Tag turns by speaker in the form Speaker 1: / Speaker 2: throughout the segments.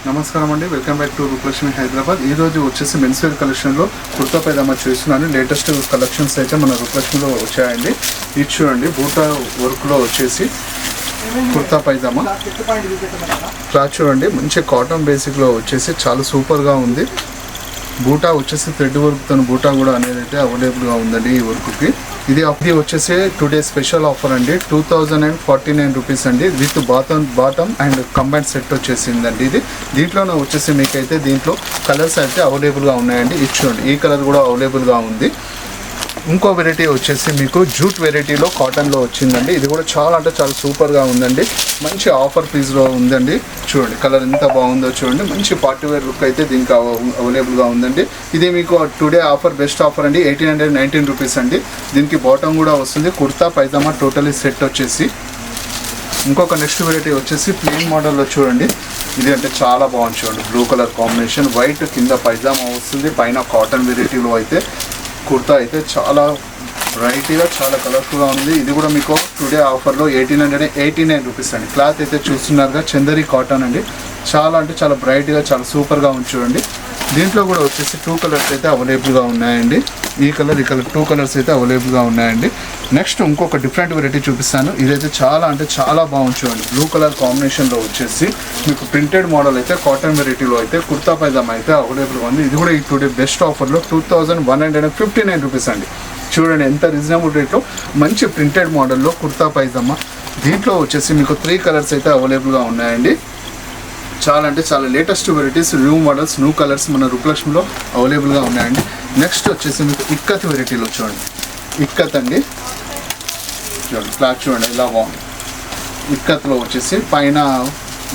Speaker 1: నమస్కారం అండి, welcome back to Rupalakshmi Hyderabad. ఈ రోజు వచ్చేసి మెన్స్ వేర్ కలెక్షన్లో కుర్తా పైజామా చూస్తున్నాను. లేటెస్ట్ కలెక్షన్స్ అయితే మన రూపలక్ష్మిలో వచ్చాయండి. ఇది చూడండి, బూటా వర్క్లో వచ్చేసి కుర్తా పైజామా క్లాత్ చూడండి, మంచి కాటన్ బేసిక్లో వచ్చేసి చాలా సూపర్గా ఉంది. బూటా వచ్చేసి థ్రెడ్ వర్క్తో బూటా కూడా అనేది అయితే అవైలబుల్గా ఉందండి ఈ వర్క్కి. ఇది వచ్చేసి టుడే స్పెషల్ ఆఫర్ అండి, 2049 రూపీస్ అండి. With bottom and combine set వచ్చేసిందండి. ఇది దీంట్లోనే వచ్చేసి మీకైతే దీంట్లో కలర్స్ అయితే అవైలబుల్గా ఉన్నాయండి. ఇది చూడండి, ఈ కలర్ కూడా అవైలబుల్గా ఉంది. ఇంకో వెరైటీ వచ్చేసి మీకు జూట్ వెరైటీలో కాటన్లో వచ్చిందండి. ఇది కూడా చాలా అంటే చాలా సూపర్గా ఉందండి. మంచి ఆఫర్ ప్రైస్లో ఉందండి. చూడండి కలర్ ఎంత బాగుందో చూడండి. మంచి పార్టీ వేర్ లుక్ అయితే దీనికి అవైలబుల్గా ఉందండి. ఇది మీకు టుడే ఆఫర్ బెస్ట్ ఆఫర్ అండి, 1819 రూపీస్ అండి. దీనికి బాటమ్ కూడా వస్తుంది. కుర్తా పైజామా టోటలీ సెట్ వచ్చేసి. ఇంకొక నెక్స్ట్ వెరైటీ వచ్చేసి ప్లెయిన్ మోడల్లో చూడండి. ఇది అంటే చాలా బాగుంది చూడండి. బ్లూ కలర్ కాంబినేషన్, వైట్ కింద పైజామా వస్తుంది, పైన కాటన్ వెరైటీలో అయితే కుర్తా అయితే చాలా బ్రైట్గా చాలా కలర్ఫుల్గా ఉంది. ఇది కూడా మీకు టుడే ఆఫర్లో 1889 రూపీస్ అండి. క్లాత్ అయితే చూస్తున్నారుగా, చందరి కాటన్ అండి. చాలా అంటే చాలా బ్రైట్గా చాలా సూపర్గా ఉంది చూడండి. దీంట్లో కూడా వచ్చేసి 2 కలర్స్ అయితే అవైలబుల్గా ఉన్నాయండి. ఈ కలర్ 2 కలర్స్ అయితే అవైలబుల్గా ఉన్నాయండి. నెక్స్ట్ ఇంకొక డిఫరెంట్ వెరైటీ చూపిస్తాను. ఇదైతే చాలా అంటే చాలా బాగుంది చూడండి. బ్లూ కలర్ కాంబినేషన్లో వచ్చేసి మీకు ప్రింటెడ్ మోడల్ అయితే కాటన్ వెరైటీలో అయితే కుర్తా పైజామా అయితే అవైలబుల్గా ఉంది. ఇది కూడా ఈ టుడే బెస్ట్ ఆఫర్లో 2159 రూపీస్ అండి. చూడండి ఎంత రీజనబుల్ రేట్లో మంచి ప్రింటెడ్ మోడల్లో కుర్తా పైజామా. దీంట్లో వచ్చేసి మీకు 3 కలర్స్ అయితే అవైలబుల్గా ఉన్నాయండి. చాలా అంటే చాలా latest varieties, new models, new colours మన రూపలక్ష్మిలో అవైలబుల్గా ఉన్నాయండి. నెక్స్ట్ వచ్చేసి మీకు ఇక్కత్ వెరైటీలో చూడండి. ఇక్కత్ అండి, చూడండి క్లాత్ చూడండి ఇలా బాగుంది. ఇక్కత్లో వచ్చేసి పైన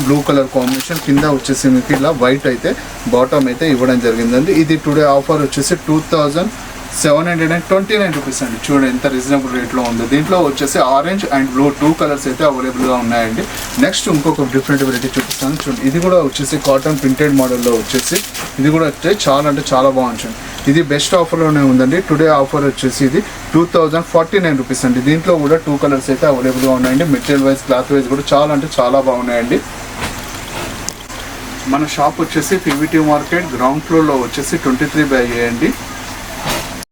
Speaker 1: బ్లూ కలర్ కాంబినేషన్, కింద వచ్చేసి మీకు ఇలా వైట్ అయితే బాటమ్ అయితే ఇవ్వడం జరిగిందండి. ఇది టుడే ఆఫర్ వచ్చేసి 2729 రూపీస్ అండి. చూడండి ఎంత రీజనబుల్ రేట్లో ఉంది. దీంట్లో వచ్చేసి ఆరెంజ్ అండ్ బ్లూ 2 కలర్స్ అయితే అవైలబుల్గా ఉన్నాయండి. నెక్స్ట్ ఇంకొక డిఫరెంట్ వెరైటీ చూపిస్తాను చూడండి. ఇది కూడా వచ్చేసి కాటన్ ప్రింటెడ్ మోడల్లో వచ్చేసి ఇది కూడా వచ్చే చాలా అంటే చాలా బాగుంటుంది. ఇది బెస్ట్ ఆఫర్లోనే ఉందండి. టుడే ఆఫర్ వచ్చేసి ఇది 2049 రూపీస్ అండి. దీంట్లో కూడా 2 కలర్స్ అయితే అవైలబుల్గా ఉన్నాయండి. మెటీరియల్ వైజ్, క్లాత్ వైజ్ కూడా చాలా అంటే చాలా బాగున్నాయండి. మన షాప్ వచ్చేసి పీవీటీ మార్కెట్ గ్రౌండ్ ఫ్లోర్లో వచ్చేసి 23/A అండి.